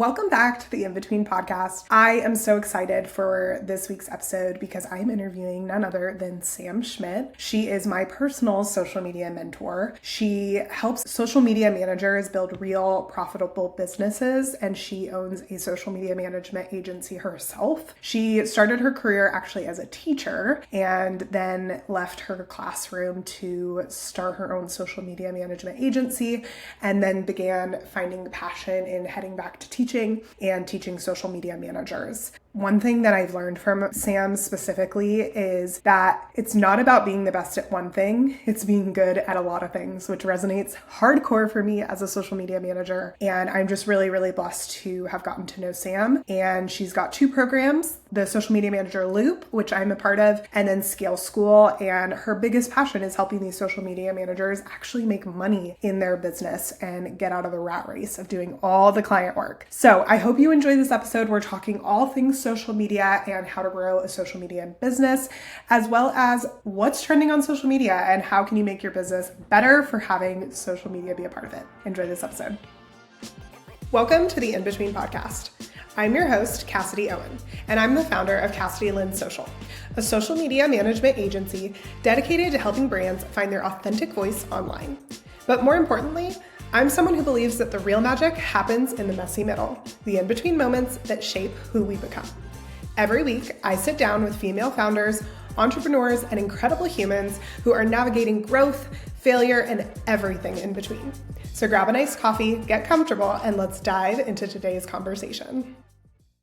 Welcome back to the In Between podcast. I am so excited for this week's episode because I am interviewing none other than Sam Schmidt. She is my personal social media mentor. She helps social media managers build real profitable businesses, and she owns a social media management agency herself. She started her career actually as a teacher and then left her classroom to start her own social media management agency, and then began finding passion in heading back to teaching and teaching social media managers. One thing that I've learned from Sam specifically is that it's not about being the best at one thing, it's being good at a lot of things, which resonates hardcore for me as a social media manager. And I'm just really, really blessed to have gotten to know Sam. And she's got two programs, the Social Media Manager Loop, which I'm a part of, and then Scale School. And her biggest passion is helping these social media managers actually make money in their business and get out of the rat race of doing all the client work. So I hope you enjoy this episode. We're talking all things social media and how to grow a social media business, as well as what's trending on social media and how can you make your business better for having social media be a part of it. Enjoy this episode. Welcome to the In Between podcast. I'm your host, Cassidy Owen, and I'm the founder of Cassidy Lynn Social, a social media management agency dedicated to helping brands find their authentic voice online. But more importantly, I'm someone who believes that the real magic happens in the messy middle, the in-between moments that shape who we become. Every week, I sit down with female founders, entrepreneurs, and incredible humans who are navigating growth, failure, and everything in between. So grab a nice coffee, get comfortable, and let's dive into today's conversation.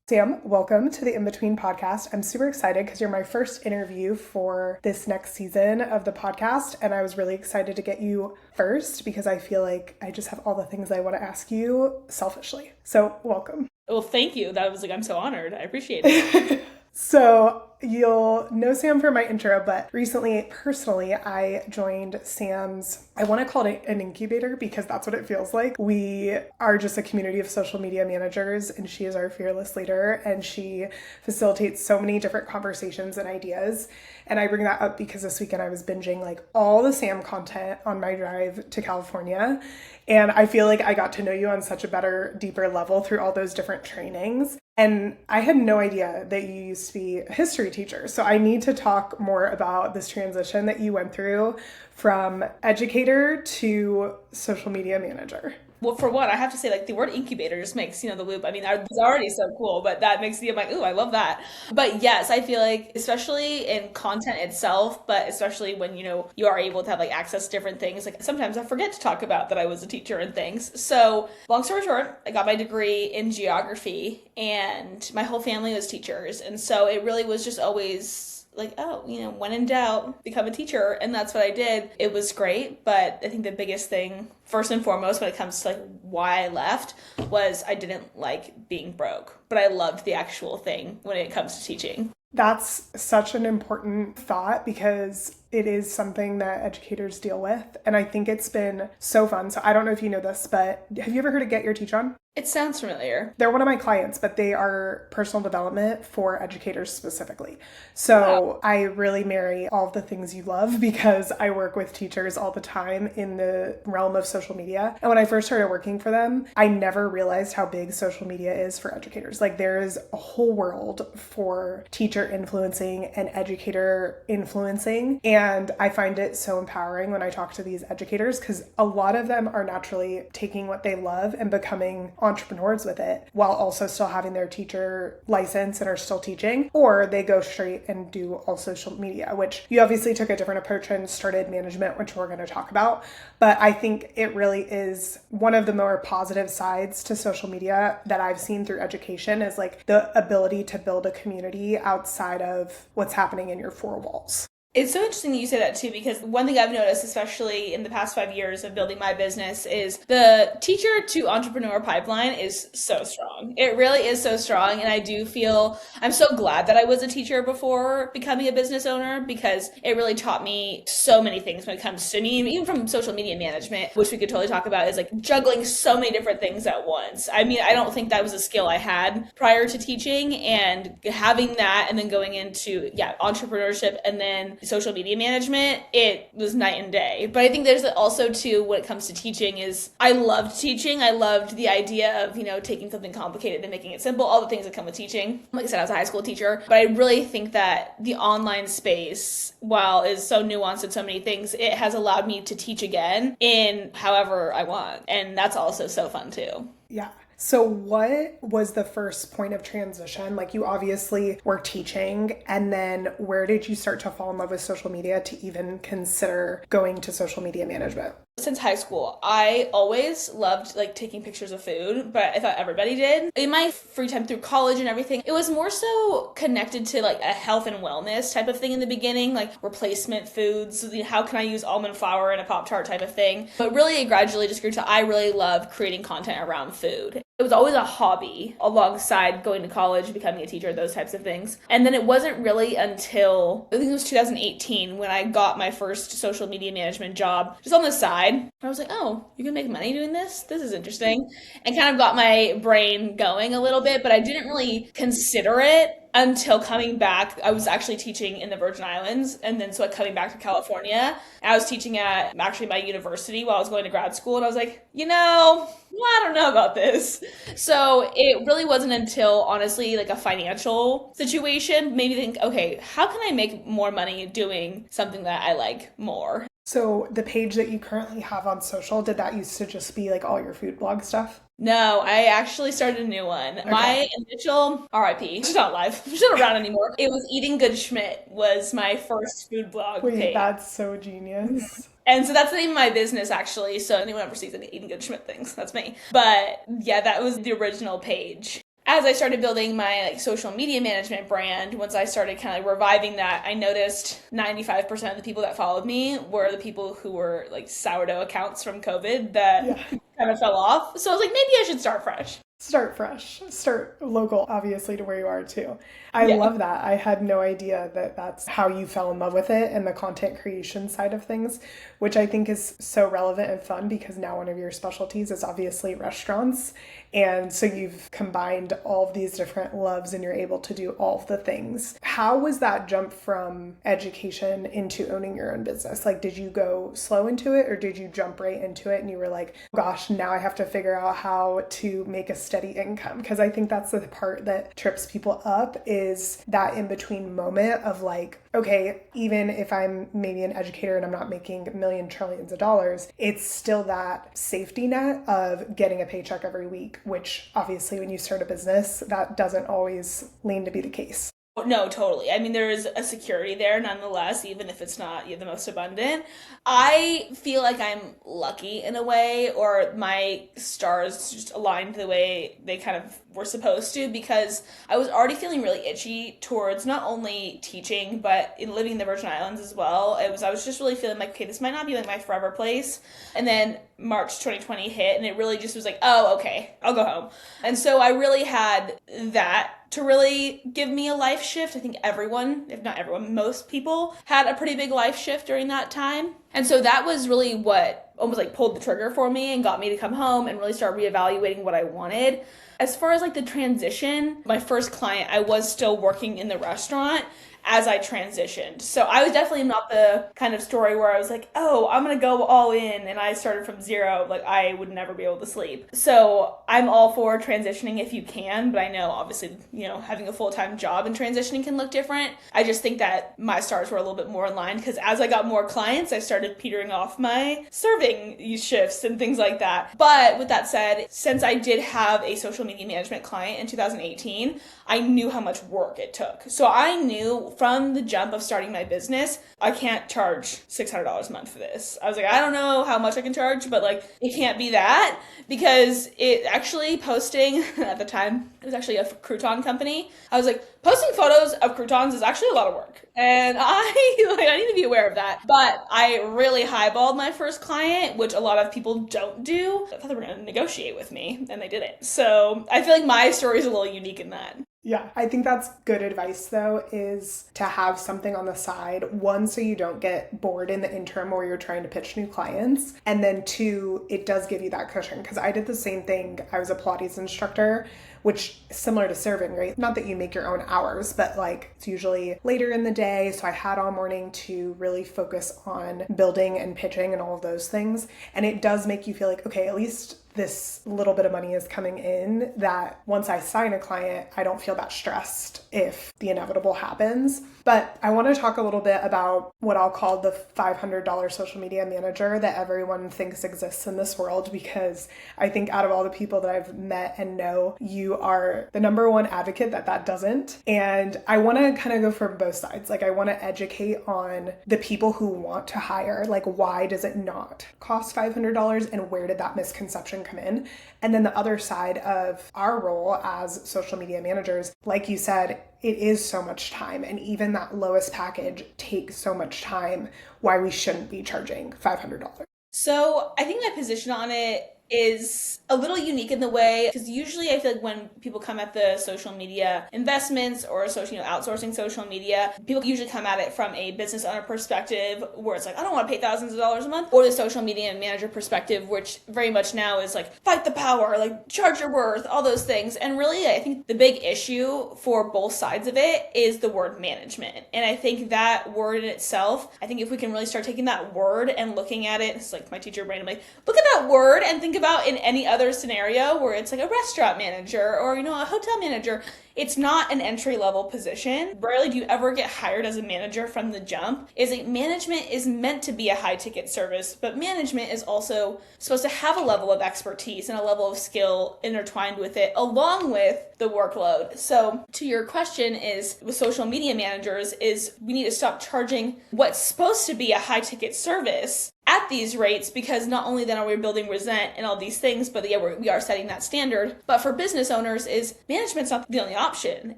Sam, welcome to the In Between podcast. I'm super excited because you're my first interview for this next season of the podcast, and I was really excited to get you first because I feel like I just have all the things I want to ask you selfishly. So welcome. Well, thank you. I'm so honored. I appreciate it. So you'll know Sam from my intro, but recently, personally, I joined Sam's, I want to call it an incubator because that's what it feels like. We are just a community of social media managers, and she is our fearless leader, and she facilitates so many different conversations and ideas. And I bring that up because this weekend I was binging like all the Sam content on my drive to California. And I feel like I got to know you on such a better, deeper level through all those different trainings. And I had no idea that you used to be a history teacher. So I need to talk more about this transition that you went through from educator to social media manager. Well, for one, I have to say, like, the word incubator just makes, the loop. I mean, it's already so cool, but that makes me, I'm like, ooh, I love that. But yes, I feel like, especially in content itself, but especially when, you are able to have like access to different things. Like sometimes I forget to talk about that I was a teacher and things. So long story short, I got my degree in geography and my whole family was teachers. And so it really was just always like, when in doubt, become a teacher. And that's what I did. It was great. But I think the biggest thing, first and foremost, when it comes to like why I left, was I didn't like being broke. But I loved the actual thing when it comes to teaching. That's such an important thought because it is something that educators deal with. And I think it's been so fun. So I don't know if you know this, but have you ever heard of Get Your Teach On? It sounds familiar. They're one of my clients, but they are personal development for educators specifically. So wow. I really marry all of the things you love because I work with teachers all the time in the realm of social media. And when I first started working for them, I never realized how big social media is for educators. Like there is a whole world for teacher influencing and educator influencing. And I find it so empowering when I talk to these educators because a lot of them are naturally taking what they love and becoming entrepreneurs with it while also still having their teacher license and are still teaching, or they go straight and do all social media, which you obviously took a different approach and started management, which we're going to talk about. But I think it really is one of the more positive sides to social media that I've seen through education is like the ability to build a community outside of what's happening in your four walls. It's so interesting that you say that too, because one thing I've noticed, especially in the past 5 years of building my business, is the teacher to entrepreneur pipeline is so strong. It really is so strong. And I do feel, I'm so glad that I was a teacher before becoming a business owner because it really taught me so many things when it comes to, even from social media management, which we could totally talk about, is like juggling so many different things at once. I mean, I don't think that was a skill I had prior to teaching, and having that and then going into, entrepreneurship and then social media management, it was night and day. But I think there's also too, when it comes to teaching, is I loved teaching. I loved the idea of, taking something complicated than making it simple, all the things that come with teaching. Like I said, I was a high school teacher, but I really think that the online space, while is so nuanced in so many things, it has allowed me to teach again in however I want. And that's also so fun too. Yeah. So what was the first point of transition? Like, you obviously were teaching, and then where did you start to fall in love with social media to even consider going to social media management? Since high school, I always loved like taking pictures of food, but I thought everybody did. In my free time through college and everything, it was more so connected to like a health and wellness type of thing in the beginning, like replacement foods. How can I use almond flour in a Pop-Tart type of thing? But really, it gradually just grew to I really love creating content around food. It was always a hobby alongside going to college, becoming a teacher, those types of things. And then it wasn't really until, I think it was 2018, when I got my first social media management job, just on the side. I was like, oh, you can make money doing this? This is interesting. And kind of got my brain going a little bit, but I didn't really consider it until coming back. I was actually teaching in the Virgin Islands, and then so coming back to California, I was teaching at actually my university while I was going to grad school, and I was like, I don't know about this. So it really wasn't until, honestly, like a financial situation made me think, okay, how can I make more money doing something that I like more? So the page that you currently have on social, did that used to just be like all your food blog stuff? No, I actually started a new one. Okay. My initial RIP, she's not alive, she's not around anymore. It was Eating Good Schmidt was my first food blog page. That's so genius. And so that's the name of my business, actually. So anyone ever sees any Eating Good Schmidt things, that's me. But yeah, that was the original page. As I started building my social media management brand, once I started kind of reviving that, I noticed 95% of the people that followed me were the people who were sourdough accounts from COVID that kind of fell off. So I was like, maybe I should start fresh. Start fresh. Start local, obviously, to where you are too. I love that. I had no idea that that's how you fell in love with it and the content creation side of things, which I think is so relevant and fun because now one of your specialties is obviously restaurants. And so you've combined all of these different loves and you're able to do all of the things. How was that jump from education into owning your own business? Like, did you go slow into it or did you jump right into it and you were like, gosh, now I have to figure out how to make a steady income? Because I think that's the part that trips people up is that in-between moment of like, okay, even if I'm maybe an educator and I'm not making million trillions of dollars, it's still that safety net of getting a paycheck every week, which obviously when you start a business, that doesn't always lean to be the case. No, totally. I mean, there is a security there nonetheless, even if it's not the most abundant. I feel like I'm lucky in a way, or my stars just aligned the way they kind of were supposed to, because I was already feeling really itchy towards not only teaching, but in living in the Virgin Islands as well. I was just really feeling like, okay, this might not be like my forever place. And then March 2020 hit, and it really just was like, oh, okay, I'll go home. And so I really had that to really give me a life shift. I think everyone, if not everyone, most people had a pretty big life shift during that time. And so that was really what almost pulled the trigger for me and got me to come home and really start reevaluating what I wanted. As far as the transition, my first client, I was still working in the restaurant as I transitioned. So I was definitely not the kind of story where I was like, oh, I'm going to go all in and I started from zero. I would never be able to sleep. So I'm all for transitioning if you can, but I know obviously, having a full-time job and transitioning can look different. I just think that my stars were a little bit more in line because as I got more clients, I started petering off my serving shifts and things like that. But with that said, since I did have a social media management client in 2018, I knew how much work it took. So I knew from the jump of starting my business, I can't charge $600 a month for this. I was like, I don't know how much I can charge, but it can't be that, because it actually posting at the time, it was actually a crouton company. I was like, posting photos of croutons is actually a lot of work. And I need to be aware of that. But I really highballed my first client, which a lot of people don't do. I thought they were going to negotiate with me, and they didn't. So I feel like my story is a little unique in that. Yeah, I think that's good advice though, is to have something on the side. One, so you don't get bored in the interim where you're trying to pitch new clients. And then two, it does give you that cushion. Because I did the same thing. I was a Pilates instructor, which is similar to serving, right? Not that you make your own hours, but it's usually later in the day. So I had all morning to really focus on building and pitching and all of those things. And it does make you feel like, okay, at least this little bit of money is coming in, that once I sign a client, I don't feel that stressed if the inevitable happens. But I want to talk a little bit about what I'll call the $500 social media manager that everyone thinks exists in this world, because I think out of all the people that I've met and know, you are the number one advocate that doesn't. And I want to kind of go from both sides. Like, I want to educate on the people who want to hire, like, why does it not cost $500 and where did that misconception come in? And then the other side of our role as social media managers, like you said, it is so much time. And even that lowest package takes so much time, why we shouldn't be charging $500. So I think my position on it is a little unique in the way, because usually I feel like when people come at the social media investments or social, outsourcing social media, people usually come at it from a business owner perspective where it's like, I don't want to pay thousands of dollars a month, or the social media manager perspective, which very much now is like, fight the power, like charge your worth, all those things. And really, I think the big issue for both sides of it is the word management. And I think that word in itself, I think if we can really start taking that word and looking at it, it's like my teacher brain, I'm like, look at that word and think about in any other scenario where it's like a restaurant manager or, a hotel manager. It's not an entry-level position. Rarely do you ever get hired as a manager from the jump. Management is meant to be a high-ticket service, but management is also supposed to have a level of expertise and a level of skill intertwined with it, along with the workload. So to your question is, with social media managers, is we need to stop charging what's supposed to be a high-ticket service at these rates, because not only then are we building resent and all these things, but we are setting that standard. But for business owners, is management's not the only option.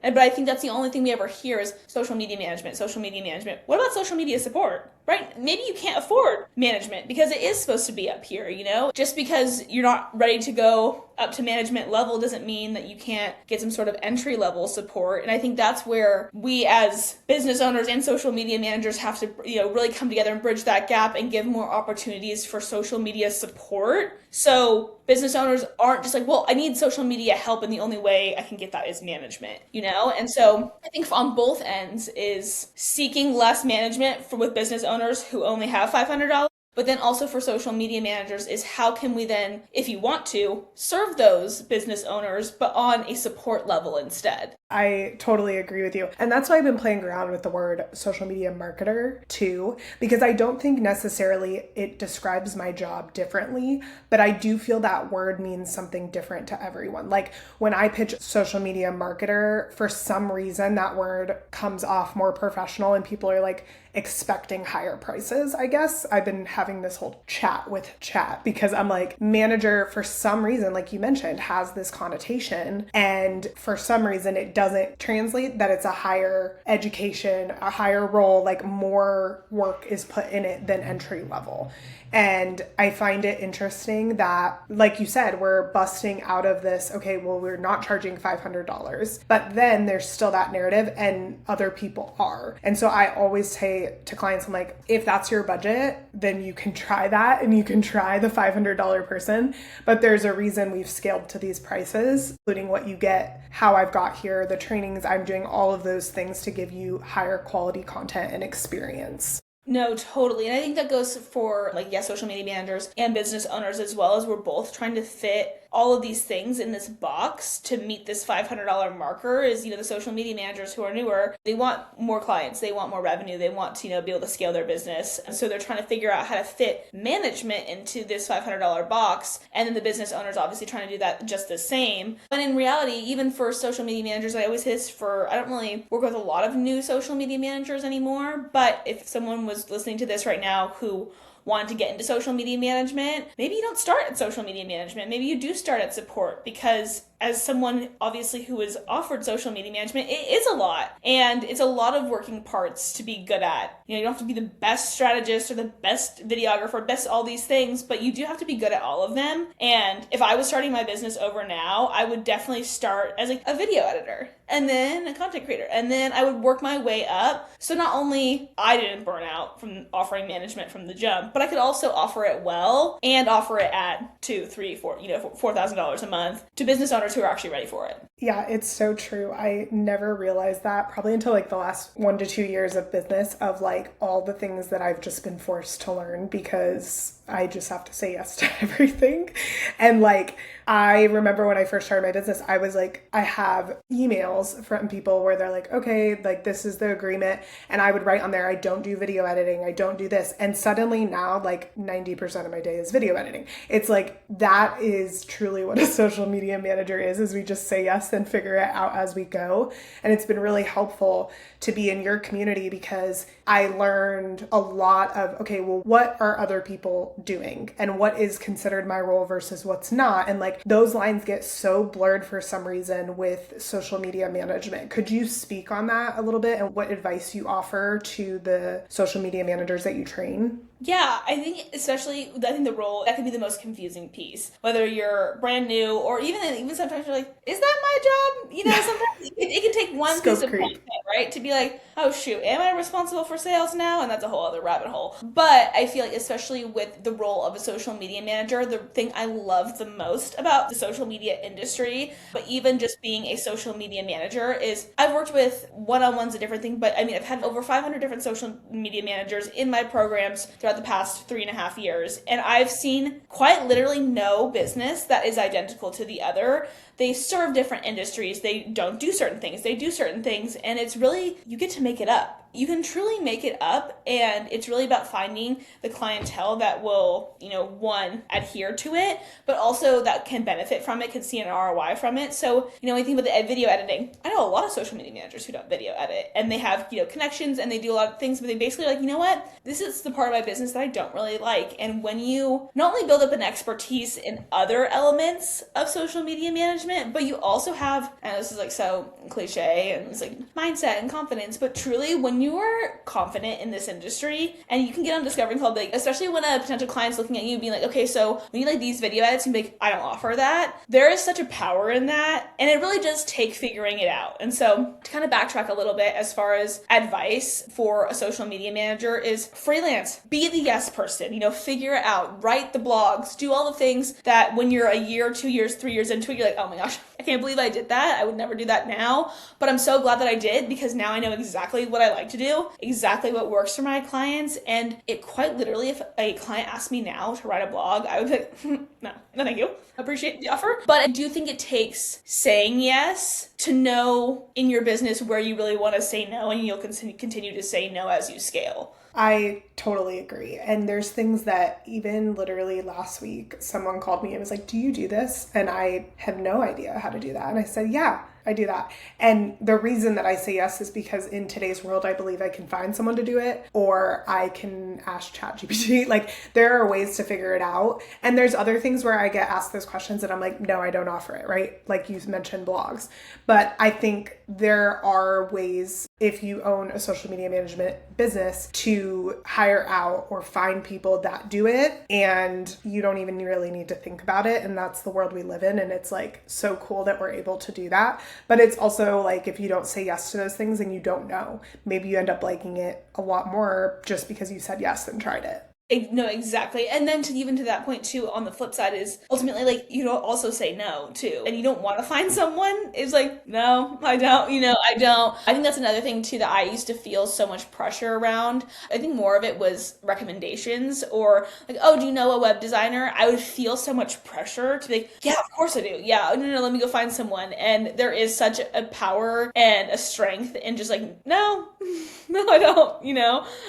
But I think that's the only thing we ever hear is social media management, social media management. What about social media support? Right? Maybe you can't afford management because it is supposed to be up here, Just because you're not ready to go up to management level doesn't mean that you can't get some sort of entry level support. And I think that's where we as business owners and social media managers have to, really come together and bridge that gap and give more opportunities for social media support. So business owners aren't just like, well, I need social media help and the only way I can get that is management, And so I think on both ends is seeking less management with business owners who only have $500. But then also for social media managers is how can we then, if you want to, serve those business owners, but on a support level instead. I totally agree with you. And that's why I've been playing around with the word social media marketer too, because I don't think necessarily it describes my job differently, but I do feel that word means something different to everyone. Like when I pitch social media marketer, for some reason that word comes off more professional and people are like expecting higher prices, I guess. I've been having this whole chat with chat because I'm like, manager for some reason, like you mentioned, has this connotation, and for some reason it doesn't translate that it's a higher education, a higher role, like more work is put in it than entry level. And I find it interesting that, like you said, we're busting out of this, okay, well, we're not charging $500, but then there's still that narrative and other people are. And so I always say to clients, I'm like, if that's your budget, then you can try that and you can try the $500 person, but there's a reason we've scaled to these prices, including what you get, how I've got here, the trainings I'm doing, all of those things to give you higher quality content and experience. No, totally. And I think that goes for social media managers and business owners as well, as we're both trying to fit all of these things in this box to meet this $500 marker. Is, the social media managers who are newer, they want more clients, they want more revenue, they want to, be able to scale their business. And so they're trying to figure out how to fit management into this $500 box. And then the business owners obviously trying to do that just the same. But in reality, even for social media managers, I always hiss I don't really work with a lot of new social media managers anymore. But if someone was listening to this right now who wanted to get into social media management, maybe you don't start at social media management. Maybe you do start at support, because as someone obviously who is offered social media management, it is a lot. And it's a lot of working parts to be good at. You don't have to be the best strategist or the best videographer, best all these things, but you do have to be good at all of them. And if I was starting my business over now, I would definitely start as a video editor and then a content creator. And then I would work my way up. So not only I didn't burn out from offering management from the jump, but I could also offer it well and offer it at $4,000 a month to business owners who are actually ready for it. Yeah, it's so true. I never realized that probably until the last 1 to 2 years of business, of all the things that I've just been forced to learn because I just have to say yes to everything. And like, I remember when I first started my business, I was like, I have emails from people where they're like, okay, like this is the agreement. And I would write on there, I don't do video editing. I don't do this. And suddenly now like 90% of my day is video editing. It's like, that is truly what a social media manager is we just say yes and figure it out as we go. And it's been really helpful to be in your community because I learned a lot of, okay, well, what are other people doing and what is considered my role versus what's not? And like those lines get so blurred for some reason with social media management. Could you speak on that a little bit and what advice you offer to the social media managers that you train? Yeah, I think the role, that can be the most confusing piece. Whether you're brand new or even sometimes you're like, is that my job? You know, sometimes it can take one piece of content, right? To be like, oh shoot, am I responsible for sales now? And that's a whole other rabbit hole. But I feel like especially with the role of a social media manager, the thing I love the most about the social media industry, but even just being a social media manager is I've worked with one-on-ones, a different thing, but I mean, I've had over 500 different social media managers in my programs throughout the past 3.5 years. And I've seen quite literally no business that is identical to the other. They serve different industries. They don't do certain things. They do certain things. And it's really, you get to make it up. You can truly make it up. And it's really about finding the clientele that will, one, adhere to it, but also that can benefit from it, can see an ROI from it. So, when you think about the video editing, I know a lot of social media managers who don't video edit and they have, connections and they do a lot of things, but they basically are like, you know what? This is the part of my business that I don't really like. And when you not only build up an expertise in other elements of social media management, but you also have, and this is like so cliche and it's like mindset and confidence, but truly when you are confident in this industry and you can get on Discovery Club, like, especially when a potential client's looking at you being like, okay, so we need like these video edits and be like, I don't offer that. There is such a power in that. And it really does take figuring it out. And so to kind of backtrack a little bit as far as advice for a social media manager is freelance, be the yes person, figure it out, write the blogs, do all the things that when you're a year, 2 years, 3 years into it, you're like, oh my gosh, I can't believe I did that. I would never do that now. But I'm so glad that I did because now I know exactly what I like to do, exactly what works for my clients. And it quite literally, if a client asked me now to write a blog, I would be like, no, thank you. Appreciate the offer. But I do think it takes saying yes to know in your business where you really want to say no, and you'll continue to say no as you scale. I totally agree. And there's things that even literally last week, someone called me and was like, do you do this? And I had no idea how to do that. And I said, yeah, I do that. And the reason that I say yes is because in today's world, I believe I can find someone to do it, or I can ask ChatGPT. Like there are ways to figure it out. And there's other things where I get asked those questions and I'm like, no, I don't offer it, right? Like you mentioned blogs. But I think there are ways, if you own a social media management business, to hire out or find people that do it. And you don't even really need to think about it. And that's the world we live in. And it's like so cool that we're able to do that. But it's also like, if you don't say yes to those things, then you don't know. Maybe you end up liking it a lot more just because you said yes and tried it. No, exactly. And then to that point too, on the flip side is ultimately like you don't also say no too. And you don't want to find someone is like, no, I don't, I don't. I think that's another thing too that I used to feel so much pressure around. I think more of it was recommendations or like, oh, do you know a web designer? I would feel so much pressure to be like, yeah, of course I do. Yeah, no, let me go find someone. And there is such a power and a strength in just like, no, I don't, I'm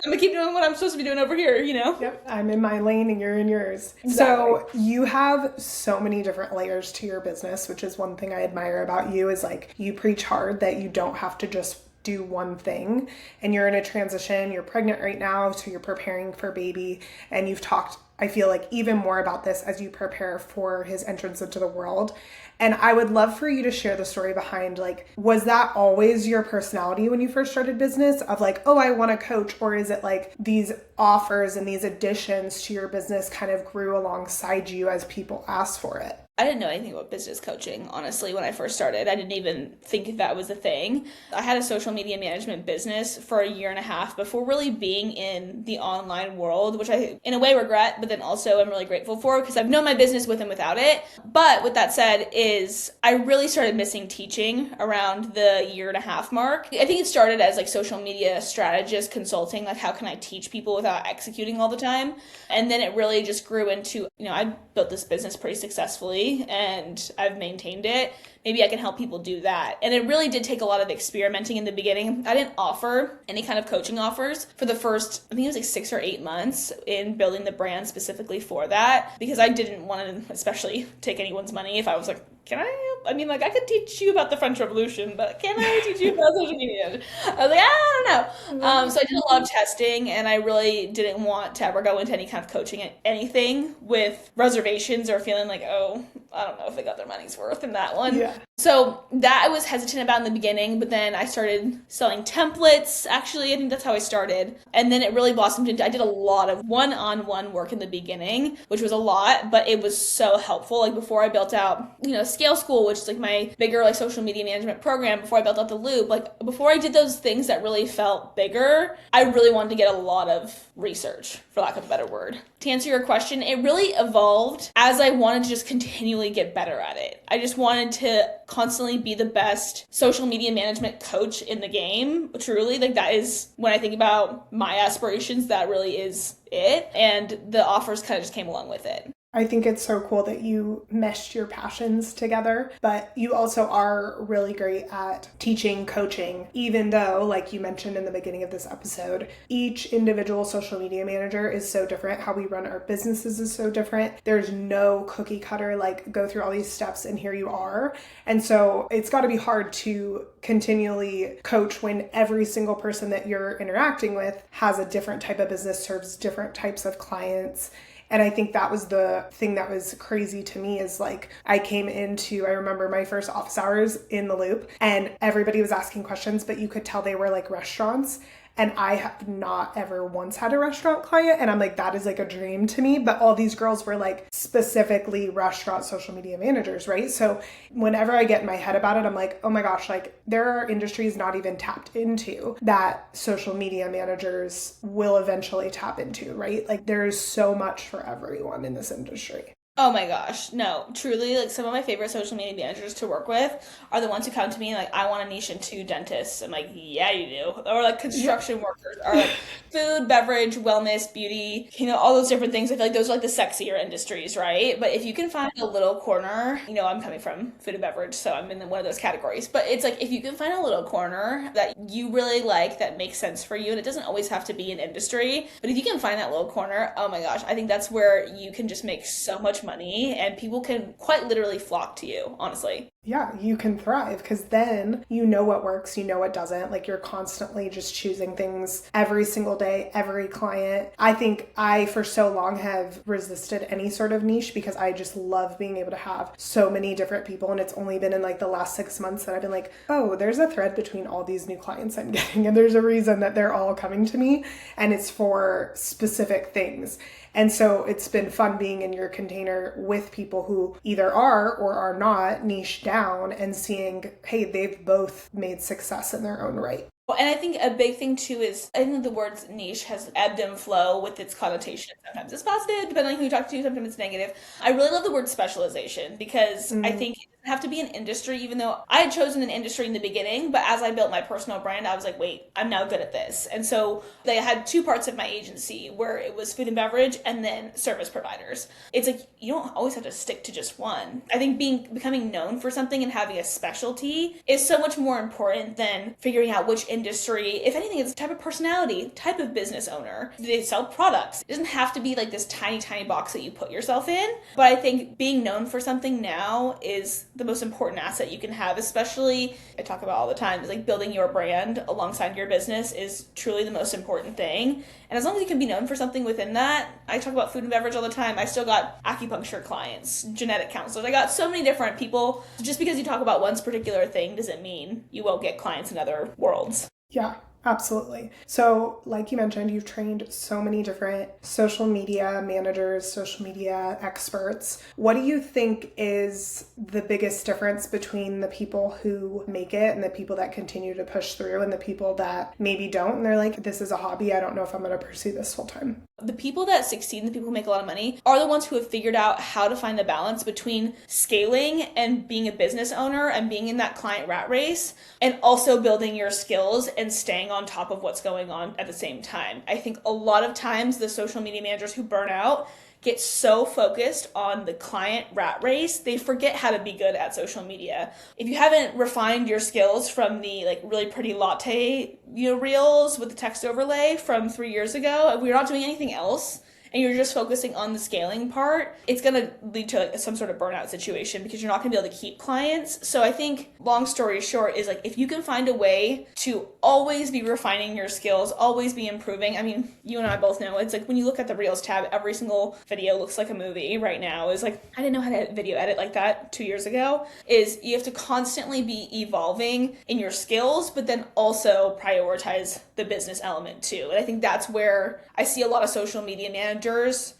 gonna keep doing what I'm supposed to be doing over here, Yep. I'm in my lane and you're in yours. Exactly. So you have so many different layers to your business, which is one thing I admire about you is like you preach hard that you don't have to just do one thing, and you're in a transition. You're pregnant right now, so you're preparing for baby, and you've talked, I feel like, even more about this as you prepare for his entrance into the world. And I would love for you to share the story behind, like, was that always your personality when you first started business of like, oh, I want to coach? Or is it like these offers and these additions to your business kind of grew alongside you as people asked for it? I didn't know anything about business coaching, honestly, when I first started. I didn't even think that was a thing. I had a social media management business for a year and a half before really being in the online world, which I, in a way, regret, but then also I'm really grateful for because I've known my business with and without it. But with that said, is I really started missing teaching around the year and a half mark. I think it started as like social media strategist consulting, like how can I teach people without executing all the time? And then it really just grew into, I built this business pretty successfully and I've maintained it. Maybe I can help people do that. And it really did take a lot of experimenting in the beginning. I didn't offer any kind of coaching offers for the first, I think it was like 6 or 8 months in building the brand specifically for that, because I didn't want to especially take anyone's money if I was like, can I help? I mean, like, I could teach you about the French Revolution, but can I teach you about social media? I was like, I don't know. So I did a lot of testing, and I really didn't want to ever go into any kind of coaching at anything with reservations or feeling like, oh, I don't know if they got their money's worth in that one. Yeah. So that I was hesitant about in the beginning, but then I started selling templates. Actually, I think that's how I started. And then it really blossomed into, I did a lot of one-on-one work in the beginning, which was a lot, but it was so helpful. Like before I built out, Scale School, which is like my bigger like social media management program, before I built out the Loop, like before I did those things that really felt bigger, I really wanted to get a lot of research, for lack of a better word. To answer your question, it really evolved as I wanted to just continually get better at it. I just wanted to constantly be the best social media management coach in the game. Truly, like that is, when I think about my aspirations, that really is it. And the offers kind of just came along with it. I think it's so cool that you meshed your passions together, but you also are really great at teaching, coaching, even though, like you mentioned in the beginning of this episode, each individual social media manager is so different. How we run our businesses is so different. There's no cookie cutter, like go through all these steps and here you are. And so it's got to be hard to continually coach when every single person that you're interacting with has a different type of business, serves different types of clients. And I think that was the thing that was crazy to me is like, I remember my first office hours in the Loop and everybody was asking questions, but you could tell they were like restaurants. And I have not ever once had a restaurant client. And I'm like, that is like a dream to me. But all these girls were like specifically restaurant social media managers, right? So whenever I get in my head about it, I'm like, oh my gosh, like there are industries not even tapped into that social media managers will eventually tap into, right? Like there's so much for everyone in this industry. Oh my gosh, no, truly, like some of my favorite social media managers to work with are the ones who come to me like, I want a niche into dentists. I'm like, yeah, you do. Or like construction workers, or like food, beverage, wellness, beauty, all those different things. I feel like those are like the sexier industries, right? But if you can find a little corner, I'm coming from food and beverage, so I'm in one of those categories. But it's like, if you can find a little corner that you really like, that makes sense for you, and it doesn't always have to be an industry, but if you can find that little corner, oh my gosh, I think that's where you can just make so much money and people can quite literally flock to you, honestly. Yeah, you can thrive because then you know what works, you know what doesn't. Like you're constantly just choosing things every single day, every client. I think I, for so long, have resisted any sort of niche because I just love being able to have so many different people. And it's only been in like the last 6 months that I've been like, oh, there's a thread between all these new clients I'm getting. And there's a reason that they're all coming to me and it's for specific things. And so it's been fun being in your container with people who either are or are not niche down and seeing, hey, they've both made success in their own right. And I think a big thing too is, I think the word niche has ebbed and flow with its connotation. Sometimes it's positive, depending on who you talk to, sometimes it's negative. I really love the word specialization because I think it doesn't have to be an industry, even though I had chosen an industry in the beginning, but as I built my personal brand, I was like, wait, I'm now good at this. And so they had two parts of my agency where it was food and beverage and then service providers. It's like, you don't always have to stick to just one. I think becoming known for something and having a specialty is so much more important than figuring out which industry. If anything, it's type of personality, type of business owner. They sell products. It doesn't have to be like this tiny, tiny box that you put yourself in. But I think being known for something now is the most important asset you can have, especially, I talk about all the time, is like building your brand alongside your business is truly the most important thing. And as long as you can be known for something within that, I talk about food and beverage all the time. I still got acupuncture clients, genetic counselors. I got so many different people. Just because you talk about one particular thing doesn't mean you won't get clients in other worlds. Yeah, Absolutely. So, like you mentioned, you've trained so many different social media managers, social media experts. What do you think is the biggest difference between the people who make it and the people that continue to push through and the people that maybe don't? And they're like, this is a hobby. I don't know if I'm going to pursue this full time. The people that succeed and the people who make a lot of money are the ones who have figured out how to find the balance between scaling and being a business owner and being in that client rat race, and also building your skills and staying on top of what's going on at the same time. I think a lot of times the social media managers who burn out get so focused on the client rat race, they forget how to be good at social media. If you haven't refined your skills from the like really pretty latte, reels with the text overlay from 3 years ago, if we're not doing anything else, and you're just focusing on the scaling part, it's going to lead to like some sort of burnout situation because you're not going to be able to keep clients. So I think long story short is like, if you can find a way to always be refining your skills, always be improving. I mean, you and I both know it's like when you look at the Reels tab, every single video looks like a movie right now. Is like, I didn't know how to video edit like that 2 years ago. Is you have to constantly be evolving in your skills, but then also prioritize the business element too. And I think that's where I see a lot of social media managers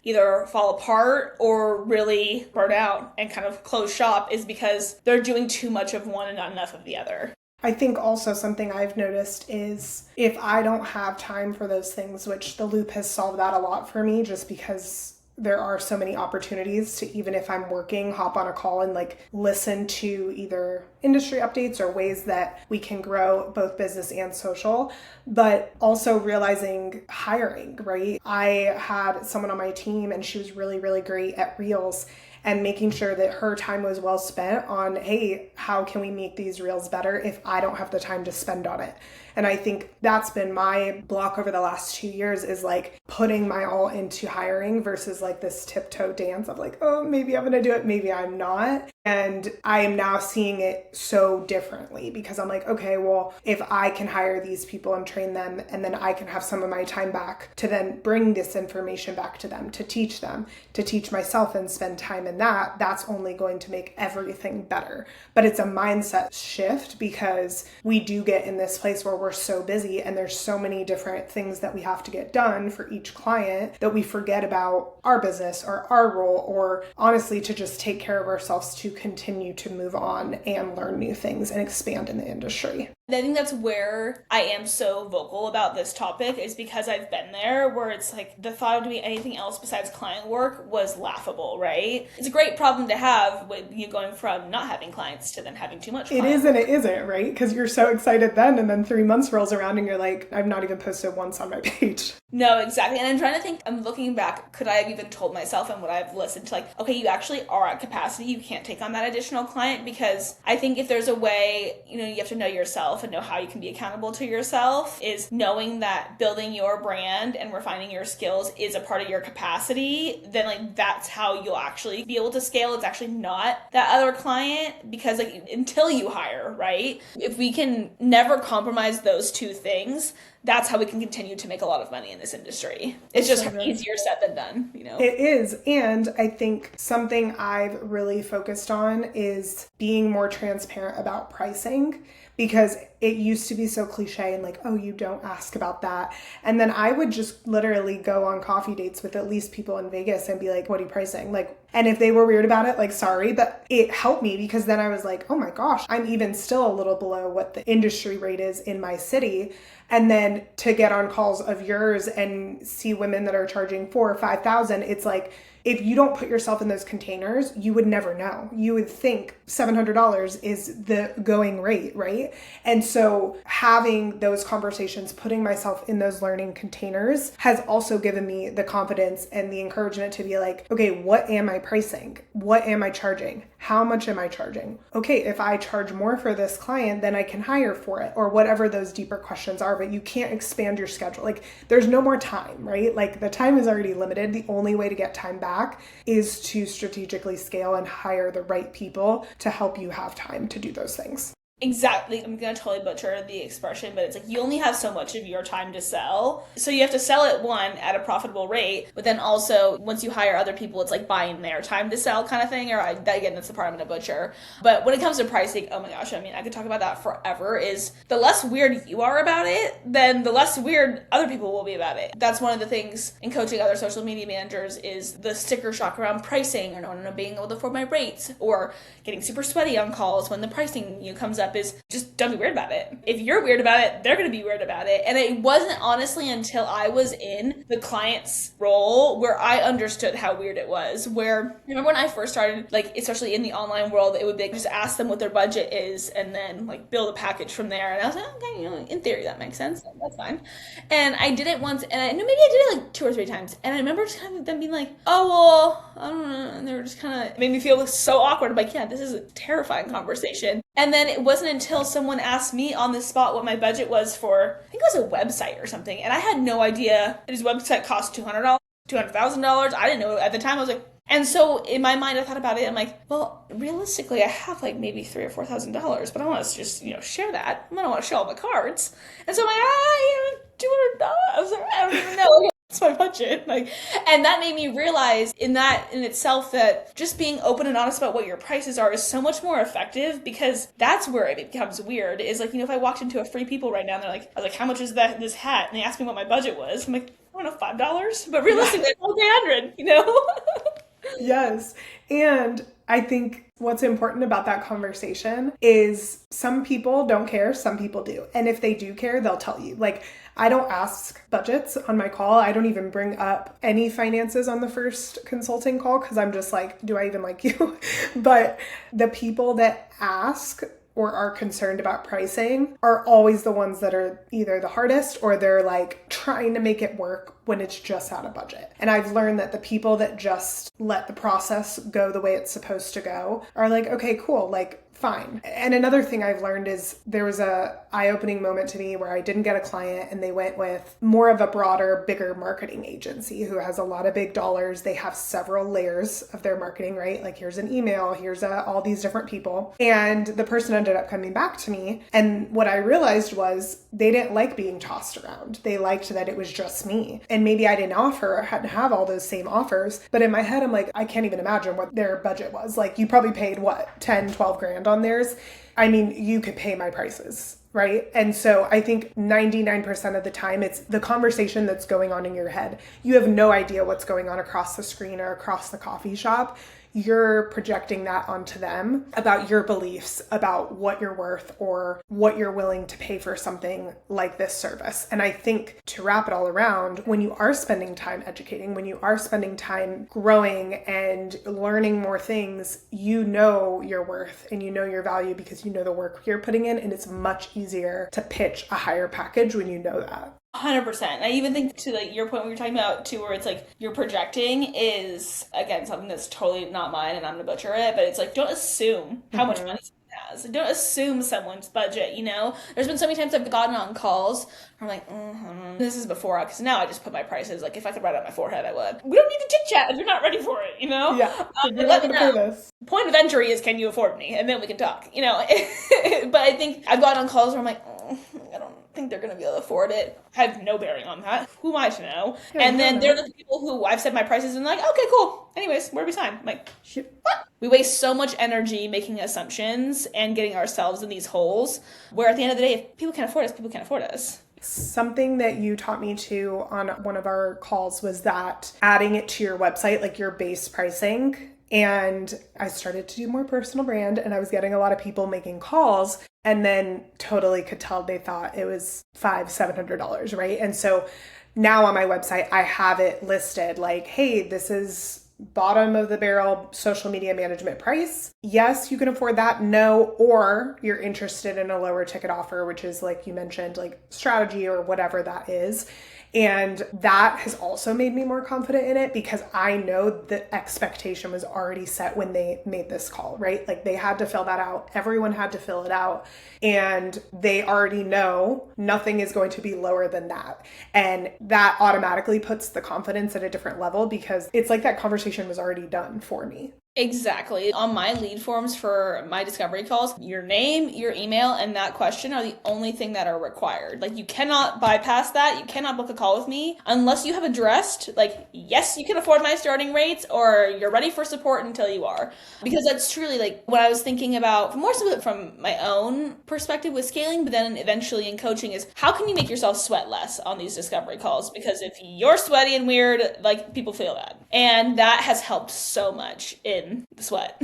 either fall apart or really burn out and kind of close shop, is because they're doing too much of one and not enough of the other. I think also something I've noticed is if I don't have time for those things, which the Loop has solved that a lot for me, just because there are so many opportunities to, even if I'm working, hop on a call and like listen to either industry updates or ways that we can grow both business and social, but also realizing hiring, right? I had someone on my team and she was really, really great at Reels, and making sure that her time was well spent on, hey, how can we make these reels better if I don't have the time to spend on it? And I think that's been my block over the last 2 years, is like putting my all into hiring versus like this tiptoe dance of like, oh, maybe I'm going to do it, maybe I'm not. And I am now seeing it so differently because I'm like, okay, well, if I can hire these people and train them, and then I can have some of my time back to then bring this information back to them, to teach myself and spend time in that, that's only going to make everything better. But it's a mindset shift because we do get in this place where we're so busy and there's so many different things that we have to get done for each client that we forget about our business or our role, or honestly to just take care of ourselves to continue to move on and learn new things and expand in the industry. I think that's where I am so vocal about this topic, is because I've been there where it's like the thought of doing anything else besides client work was laughable, right? It's a great problem to have with you going from not having clients to then having too much client It is and it isn't, right? Because you're so excited then, and then 3 months rolls around and you're like, I've not even posted once on my page. No, exactly. And I'm trying to think, I'm looking back, could I have even told myself and what I've listened to, like, okay, you actually are at capacity, you can't take on that additional client? Because I think if there's a way, you have to know yourself and know how you can be accountable to yourself, is knowing that building your brand and refining your skills is a part of your capacity, then like that's how you'll actually be able to scale. It's actually not that other client, because like until you hire, right? If we can never compromise those two things, that's how we can continue to make a lot of money in this industry. It's just easier said than done, It is. And I think something I've really focused on is being more transparent about pricing, because it used to be so cliche and like, oh, you don't ask about that. And then I would just literally go on coffee dates with at least people in Vegas and be like, what are you pricing? Like, and if they were weird about it, like, sorry, but it helped me because then I was like, oh my gosh, I'm even still a little below what the industry rate is in my city. And then to get on calls of yours and see women that are charging 4,000 or 5,000, it's like, if you don't put yourself in those containers, you would never know. You would think $700 is the going rate, right? And so having those conversations, putting myself in those learning containers has also given me the confidence and the encouragement to be like, okay, what am I pricing? What am I charging? How much am I charging? Okay, if I charge more for this client, then I can hire for it, or whatever those deeper questions are, but you can't expand your schedule. Like there's no more time, right? Like the time is already limited. The only way to get time back is to strategically scale and hire the right people to help you have time to do those things. Exactly. I'm gonna totally butcher the expression, but it's like you only have so much of your time to sell. So you have to sell it one at a profitable rate, but then also once you hire other people, it's like buying their time to sell kind of thing. Or again, that's the part I'm gonna butcher. But when it comes to pricing, oh my gosh, I mean, I could talk about that forever. Is the less weird you are about it, then the less weird other people will be about it. That's one of the things in coaching other social media managers is the sticker shock around pricing, or not being able to afford my rates, or getting super sweaty on calls when the pricing comes up. Is just don't be weird about it. If you're weird about it, they're going to be weird about it. And it wasn't honestly until I was in the client's role where I understood how weird it was. Where, remember when I first started, like, especially in the online world, it would be like, just ask them what their budget is and then like build a package from there. And I was like, okay, in theory, that makes sense. That's fine. And I did it once, and I knew maybe I did it like 2 or 3 times. And I remember just kind of them being like, oh, well, I don't know. And they were just kind of, it made me feel so awkward. I'm like, yeah, this is a terrifying conversation. And then it wasn't until someone asked me on the spot what my budget was for, I think it was a website or something, and I had no idea. His website cost $200, $200,000. I didn't know at the time. I was like, and so in my mind, I thought about it. I'm like, well, realistically, I have like maybe $3,000 or $4,000, but I want to just share that. I don't want to show all my cards, and so I'm like, $200. I don't even know. It's my budget. And that made me realize in itself that just being open and honest about what your prices are is so much more effective, because that's where it becomes weird. Is like, if I walked into a Free People right now and I was like, how much is this hat? And they asked me what my budget was. I'm like, I don't know, $5, but realistically, it's only 100, Yes. And I think what's important about that conversation is some people don't care, some people do. And if they do care, they'll tell you. Like, I don't ask budgets on my call. I don't even bring up any finances on the first consulting call, because I'm just like, do I even like you? But the people that ask or are concerned about pricing are always the ones that are either the hardest, or they're like trying to make it work when it's just out of budget. And I've learned that the people that just let the process go the way it's supposed to go are like, okay, cool, like, fine. And another thing I've learned is there was a eye-opening moment to me where I didn't get a client, and they went with more of a broader, bigger marketing agency who has a lot of big dollars. They have several layers of their marketing, right? Like, here's an email, here's all these different people. And the person ended up coming back to me. And what I realized was they didn't like being tossed around. They liked that it was just me. And maybe I didn't offer or hadn't have all those same offers. But in my head, I'm like, I can't even imagine what their budget was. Like, you probably paid what, 10, 12 grand on theirs. I mean, you could pay my prices, right? And so I think 99% of the time, it's the conversation that's going on in your head. You have no idea what's going on across the screen or across the coffee shop. You're projecting that onto them about your beliefs about what you're worth or what you're willing to pay for something like this service. And I think, to wrap it all around, when you are spending time educating, when you are spending time growing and learning more things, you know your worth and you know your value because you know the work you're putting in, and it's much easier to pitch a higher package when you know that. 100%. I even think, to like your point when you're talking about too, where it's like you're projecting, is again something that's totally not mine, and I'm gonna butcher it, but it's like, don't assume how much money someone has. Don't assume someone's budget. There's been so many times I've gotten on calls where I'm like, this is before, because now I just put my prices. Like, if I could write it on my forehead, I would. We don't need to chit chat if you're not ready for it. Yeah, you're not gonna pay this. Point of entry is, can you afford me, and then we can talk. But I think I've gotten on calls where I'm like, I don't think they're going to be able to afford it. I have no bearing on that. Who am I to know? Yeah, and then they're the people who I've said my prices and like, okay, cool. Anyways, where do we sign? I'm like, what? We waste so much energy making assumptions and getting ourselves in these holes, where at the end of the day, if people can't afford us, people can't afford us. Something that you taught me to on one of our calls was that adding it to your website, like your base pricing. And I started to do more personal brand, and I was getting a lot of people making calls, and then totally could tell they thought it was $500-$700, right? And so now on my website, I have it listed like, hey, this is bottom of the barrel social media management price. Yes, you can afford that. No, or you're interested in a lower ticket offer, which is, like you mentioned, like strategy or whatever that is. And that has also made me more confident in it, because I know the expectation was already set when they made this call, right? Like, they had to fill that out. Everyone had to fill it out. And they already know nothing is going to be lower than that. And that automatically puts the confidence at a different level, because it's like that conversation was already done for me. Exactly. On my lead forms for my discovery calls, your name, your email, and that question are the only thing that are required. Like, you cannot bypass that. You cannot book a call with me unless you have addressed, like, yes, you can afford my starting rates, or you're ready for support until you are. Because that's truly like what I was thinking about, more so from my own perspective with scaling, but then eventually in coaching, is how can you make yourself sweat less on these discovery calls? Because if you're sweaty and weird, like, people feel bad. And that has helped so much in the sweat.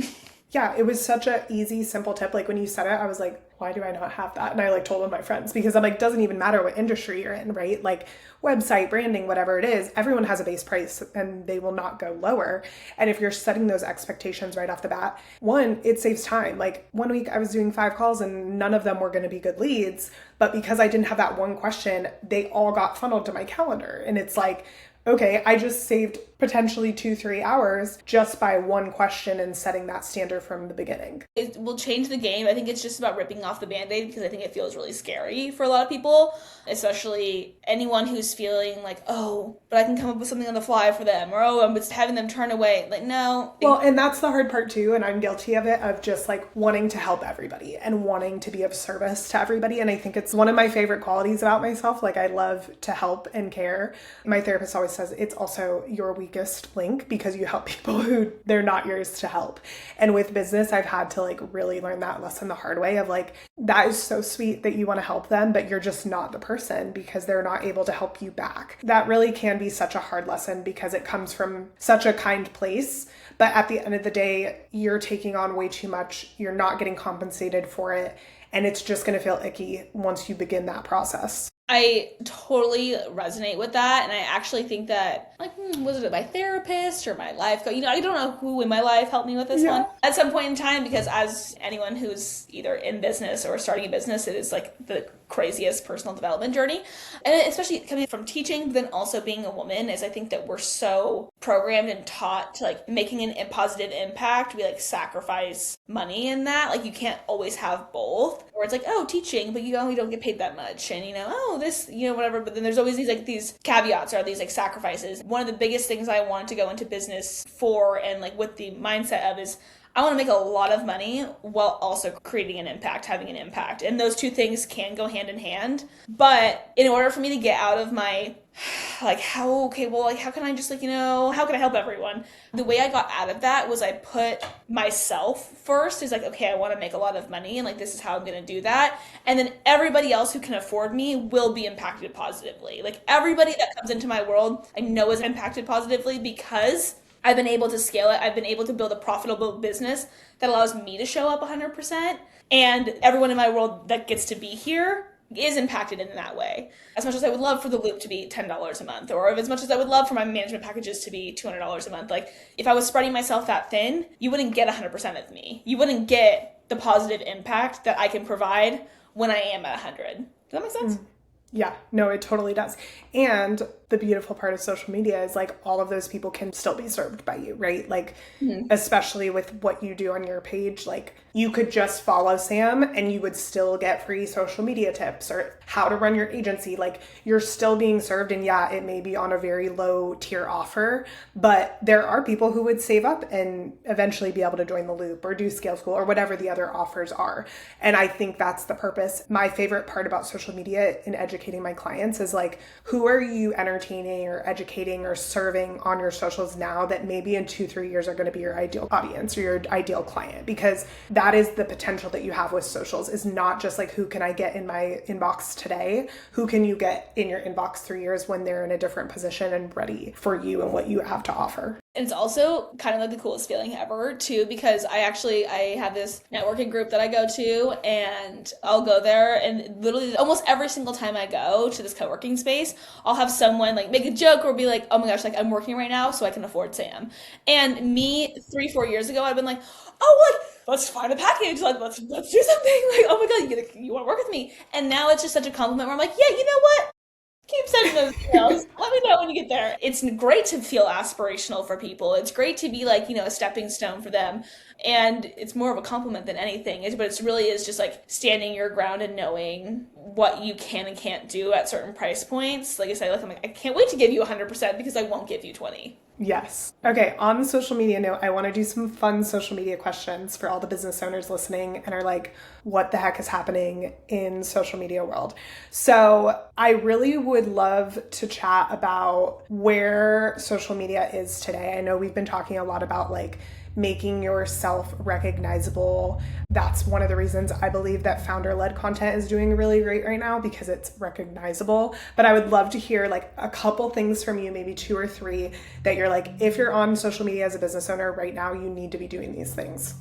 Yeah, it was such a easy, simple tip. Like when you said it, I was like, why do I not have that? And I like told one of my friends, because I'm like, doesn't even matter what industry you're in, right? Like website, branding, whatever it is, everyone has a base price and they will not go lower. And if you're setting those expectations right off the bat, one, it saves time. Like one week I was doing 5 calls and none of them were going to be good leads. But because I didn't have that one question, they all got funneled to my calendar. And it's like, okay, I just saved potentially 2-3 hours just by one question and setting that standard from the beginning. It will change the game. I think it's just about ripping off the band-aid, because I think it feels really scary for a lot of people, especially anyone who's feeling like, oh, but I can come up with something on the fly for them, or oh, I'm just having them turn away. Like, no. Well, and that's the hard part too, and I'm guilty of it, of just like wanting to help everybody and wanting to be of service to everybody. And I think it's one of my favorite qualities about myself. Like I love to help and care. My therapist always says it's also your weakest link, because you help people who they're not yours to help. And with business, I've had to like really learn that lesson the hard way of like, that is so sweet that you want to help them, but you're just not the person because they're not able to help you back. That really can be such a hard lesson because it comes from such a kind place. But at the end of the day, you're taking on way too much. You're not getting compensated for it. And it's just going to feel icky once you begin that process. I totally resonate with that. And I actually think that, like, was it my therapist or my life coach? I don't know who in my life helped me with this one at some point in time, because as anyone who's either in business or starting a business, it is like the craziest personal development journey. And especially coming from teaching, but then also being a woman, is I think that we're so programmed and taught to like making a positive impact. We like sacrifice money in that. Like you can't always have both. Or it's like, oh, teaching, but you only don't get paid that much. And oh, this, whatever. But then there's always these caveats, or these like sacrifices. One of the biggest things I wanted to go into business for, and like with the mindset of, is I want to make a lot of money while also creating an impact, having an impact. And those two things can go hand in hand. But in order for me to get out of my how can I just how can I help everyone? The way I got out of that was I put myself first. Is like, okay, I want to make a lot of money, and like this is how I'm going to do that. And then everybody else who can afford me will be impacted positively. Like everybody that comes into my world, I know is impacted positively because I've been able to scale it. I've been able to build a profitable business that allows me to show up 100%. And everyone in my world that gets to be here is impacted in that way. As much as I would love for the loop to be $10 a month, or as much as I would love for my management packages to be $200 a month, like if I was spreading myself that thin, you wouldn't get 100% of me. You wouldn't get the positive impact that I can provide when I am at 100. Does that make sense? Yeah, no, it totally does. And the beautiful part of social media is like all of those people can still be served by you, right? Like, especially with what you do on your page, like you could just follow Sam and you would still get free social media tips or how to run your agency. Like you're still being served. And yeah, it may be on a very low tier offer, but there are people who would save up and eventually be able to join the loop or do scale school or whatever the other offers are. And I think that's the purpose. My favorite part about social media in educating my clients is like, who are you entertaining or educating or serving on your socials now that maybe in 2-3 years are going to be your ideal audience or your ideal client? Because that is the potential that you have with socials, is not just like, who can I get in my inbox today? Who can you get in your inbox 3 years when they're in a different position and ready for you and what you have to offer? And it's also kind of like the coolest feeling ever too, because I have this networking group that I go to, and I'll go there, and literally almost every single time I go to this co-working space, I'll have someone like make a joke or be like, oh my gosh, like I'm working right now so I can afford Sam. And me 3-4 years ago, I've been like, oh, like let's find a package, like let's do something, like oh my god, you want to work with me. And now it's just such a compliment where I'm like, yeah, you know what? Keep sending those emails. Let me know when you get there. It's great to feel aspirational for people. It's great to be like, a stepping stone for them. And it's more of a compliment than anything. But it really is just like standing your ground and knowing what you can and can't do at certain price points. Like I said, I'm like, I can't wait to give you 100% because I won't give you 20. Yes. Okay, on the social media note, I want to do some fun social media questions for all the business owners listening and are like, what the heck is happening in social media world? So I really would love to chat about where social media is today. I know we've been talking a lot about like making yourself recognizable. That's one of the reasons I believe that founder-led content is doing really great right now, because it's recognizable. But I would love to hear like a couple things from you, maybe 2 or 3, that you're like, if you're on social media as a business owner right now, you need to be doing these things.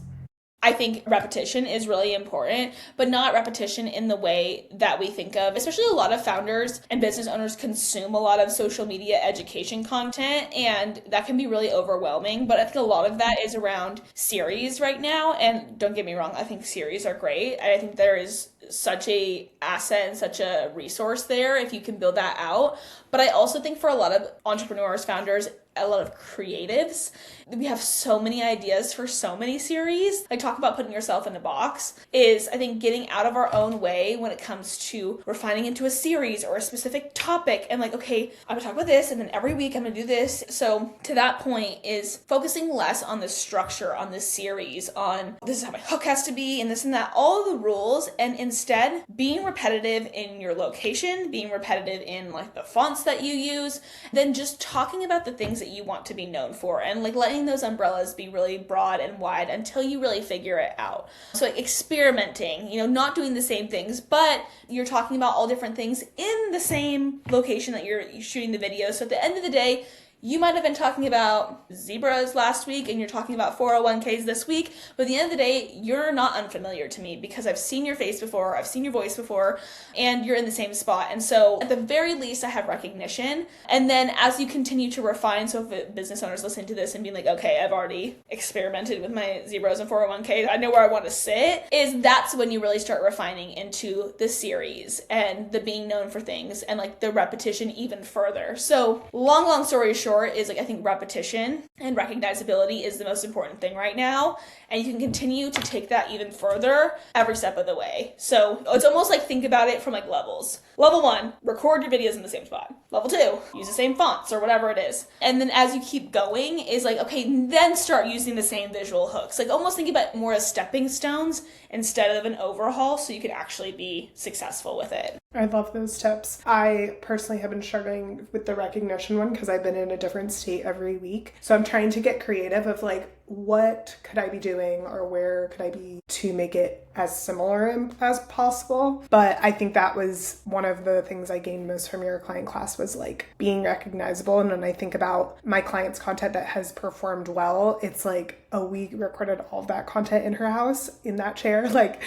I think repetition is really important, but not repetition in the way that we think of. Especially a lot of founders and business owners consume a lot of social media education content, and that can be really overwhelming. But I think a lot of that is around series right now. And don't get me wrong, I think series are great. I think there is such a asset and such a resource there if you can build that out. But I also think for a lot of entrepreneurs, founders, a lot of creatives, we have so many ideas for so many series. Like, talk about putting yourself in a box is, I think, getting out of our own way when it comes to refining into a series or a specific topic and like, okay, I'm gonna talk about this and then every week I'm gonna do this. So to that point is focusing less on the structure, on the series, on this is how my hook has to be and this and that, all the rules, and instead being repetitive in your location, being repetitive in like the fonts that you use, then just talking about the things that you want to be known for and like letting those umbrellas be really broad and wide until you really figure it out. So like experimenting, not doing the same things, but you're talking about all different things in the same location that you're shooting the video. So at the end of the day, you might have been talking about zebras last week and you're talking about 401ks this week, but at the end of the day, you're not unfamiliar to me because I've seen your face before, I've seen your voice before, and you're in the same spot. And so at the very least, I have recognition. And then as you continue to refine, so if business owners listening to this and being like, okay, I've already experimented with my zebras and 401ks, I know where I want to sit, that's when you really start refining into the series and the being known for things and like the repetition even further. So long story short, is like, I think repetition and recognizability is the most important thing right now. And you can continue to take that even further every step of the way. So it's almost like, think about it from like levels. Level 1, record your videos in the same spot. Level 2, use the same fonts or whatever it is. And then as you keep going is like, okay, then start using the same visual hooks. Like almost think about more as stepping stones instead of an overhaul so you can actually be successful with it. I love those tips. I personally have been struggling with the recognition one because I've been in a different state every week. So I'm trying to get creative of like, what could I be doing or where could I be to make it as similar as possible? But I think that was one of the things I gained most from your client class was like being recognizable. And when I think about my clients' content that has performed well, it's like, oh, we recorded all of that content in her house in that chair. Like,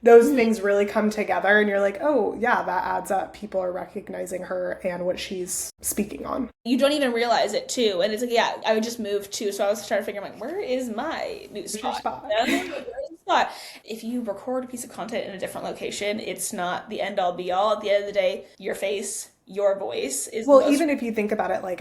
those things really come together and you're like, oh yeah, that adds up. People are recognizing her and what she's speaking on. You don't even realize it too. And it's like, yeah, I would just move too. So I was trying to figure out like, where is my new spot? If you record a piece of content in a different location, it's not the end all be all. At the end of the day, your face, your voice is even if you think about it, like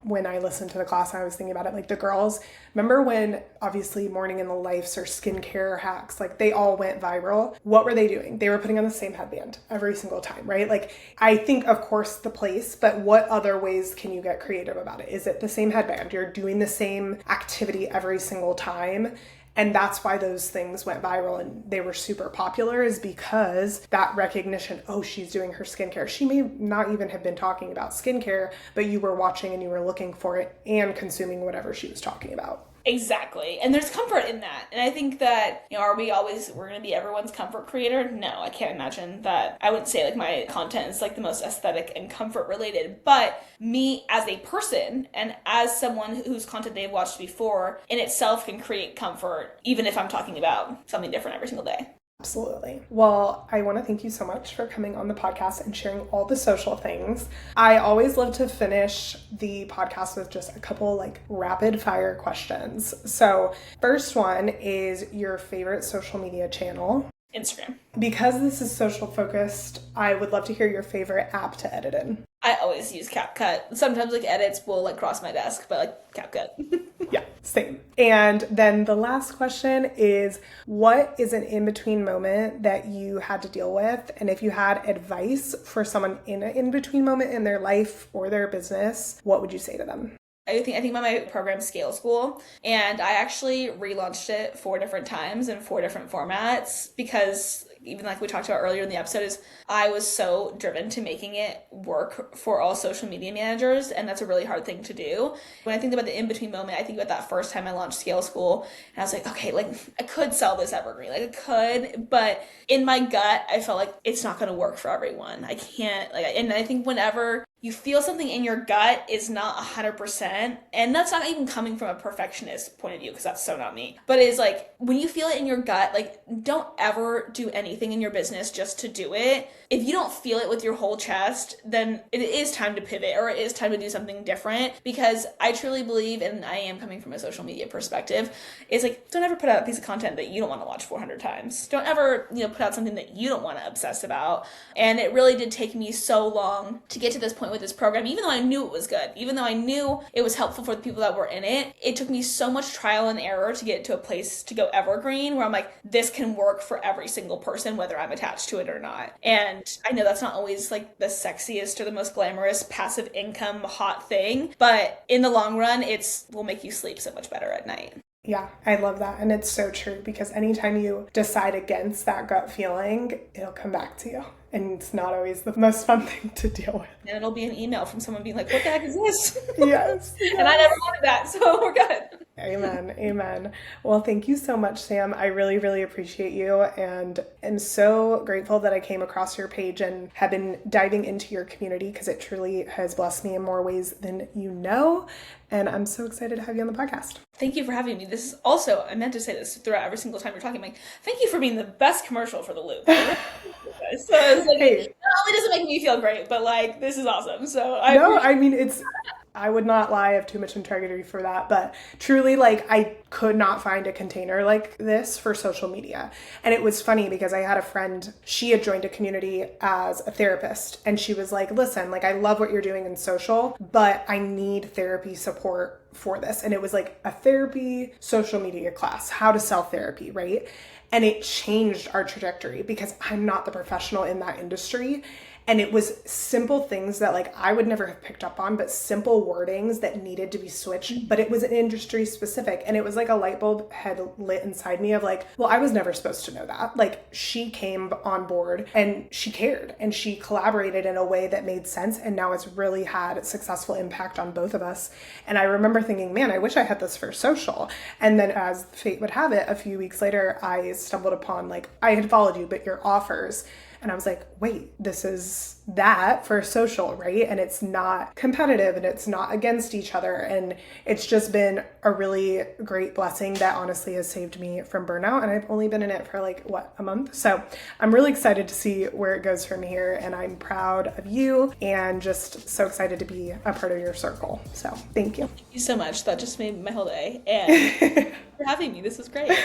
when I listened to the class, I was thinking about it like the girls, remember when obviously Morning in the Lifes or skincare hacks, like they all went viral. What were they doing? They were putting on the same headband every single time, right? Like I think of course the place, but what other ways can you get creative about it? Is it the same headband? You're doing the same activity every single time. And that's why those things went viral and they were super popular, is because that recognition, oh, she's doing her skincare. She may not even have been talking about skincare, but you were watching and you were looking for it and consuming whatever she was talking about. Exactly. And there's comfort in that. And I think that, we're going to be everyone's comfort creator? No, I can't imagine that. I wouldn't say like my content is like the most aesthetic and comfort related, but me as a person and as someone whose content they've watched before in itself can create comfort, even if I'm talking about something different every single day. Absolutely. Well, I want to thank you so much for coming on the podcast and sharing all the social things. I always love to finish the podcast with just a couple like rapid fire questions. So first one is your favorite social media channel. Instagram. Because this is social focused, I would love to hear your favorite app to edit in. I always use CapCut. Sometimes like edits will like cross my desk, but like CapCut. Yeah, same. And then the last question is, what is an in-between moment that you had to deal with? And if you had advice for someone in an in-between moment in their life or their business, what would you say to them? I think about my program Scale School, and I actually relaunched it 4 different times in 4 different formats because even like we talked about earlier in the episode is I was so driven to making it work for all social media managers, and that's a really hard thing to do. When I think about the in-between moment, I think about that first time I launched Scale School, and I was like, okay, like I could sell this evergreen, like I could, but in my gut, I felt like it's not going to work for everyone. I can't, like, and I think whenever you feel something in your gut is not 100%, and that's not even coming from a perfectionist point of view because that's so not me, but it's like when you feel it in your gut, like don't ever do anything in your business just to do it. If you don't feel it with your whole chest, then it is time to pivot or it is time to do something different, because I truly believe, and I am coming from a social media perspective, is like don't ever put out a piece of content that you don't want to watch 400 times. Don't ever, put out something that you don't want to obsess about. And it really did take me so long to get to this point with this program, even though I knew it was good, even though I knew it was helpful for the people that were in it. It took me so much trial and error to get to a place to go evergreen where I'm like, this can work for every single person, whether I'm attached to it or not. And I know that's not always like the sexiest or the most glamorous passive income hot thing, but in the long run, will make you sleep so much better at night. Yeah, I love that. And it's so true because anytime you decide against that gut feeling, it'll come back to you. And it's not always the most fun thing to deal with. And it'll be an email from someone being like, what the heck is this? Yes. And I never wanted that, so we're good. Amen. Amen. Well, thank you so much, Sam. I really, really appreciate you and am so grateful that I came across your page and have been diving into your community because it truly has blessed me in more ways than you know. And I'm so excited to have you on the podcast. Thank you for having me. This is also, I meant to say this throughout every single time you're talking, I'm like, thank you for being the best commercial for the Loop. So it's like, Hey. not only does it make me feel great, but like, this is awesome. So I would not lie, I have too much integrity for that, but truly, like, I could not find a container like this for social media. And it was funny because I had a friend, she had joined a community as a therapist, and she was like, listen, like, I love what you're doing in social, but I need therapy support for this. And it was like a therapy social media class, how to sell therapy, right? And it changed our trajectory because I'm not the professional in that industry. And it was simple things that like I would never have picked up on, but simple wordings that needed to be switched. But it was an industry specific. And it was like a light bulb had lit inside me of like, well, I was never supposed to know that. Like she came on board and she cared and she collaborated in a way that made sense. And now it's really had a successful impact on both of us. And I remember thinking, man, I wish I had this for social. And then as fate would have it, a few weeks later, I stumbled upon like, I had followed you, but your offers. And I was like, wait, this is that for social, right? And it's not competitive and it's not against each other. And it's just been a really great blessing that honestly has saved me from burnout. And I've only been in it for like, a month? So I'm really excited to see where it goes from here. And I'm proud of you and just so excited to be a part of your circle. So thank you. Thank you so much. That just made my whole day. And for having me. This was great.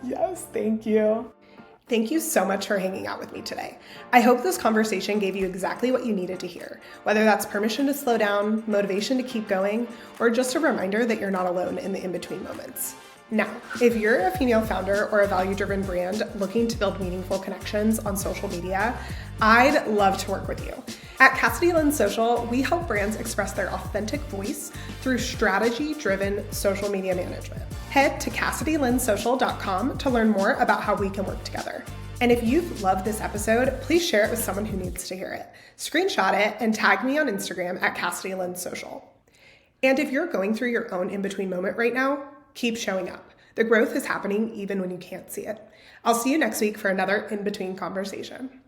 Yes, thank you. Thank you so much for hanging out with me today. I hope this conversation gave you exactly what you needed to hear, whether that's permission to slow down, motivation to keep going, or just a reminder that you're not alone in the in-between moments. Now, if you're a female founder or a value-driven brand looking to build meaningful connections on social media, I'd love to work with you. At Cassidy Lynn Social, we help brands express their authentic voice through strategy-driven social media management. Head to CassidyLynnSocial.com to learn more about how we can work together. And if you've loved this episode, please share it with someone who needs to hear it. Screenshot it and tag me on Instagram at Cassidy Lynn Social. And if you're going through your own in-between moment right now, keep showing up. The growth is happening even when you can't see it. I'll see you next week for another in-between conversation.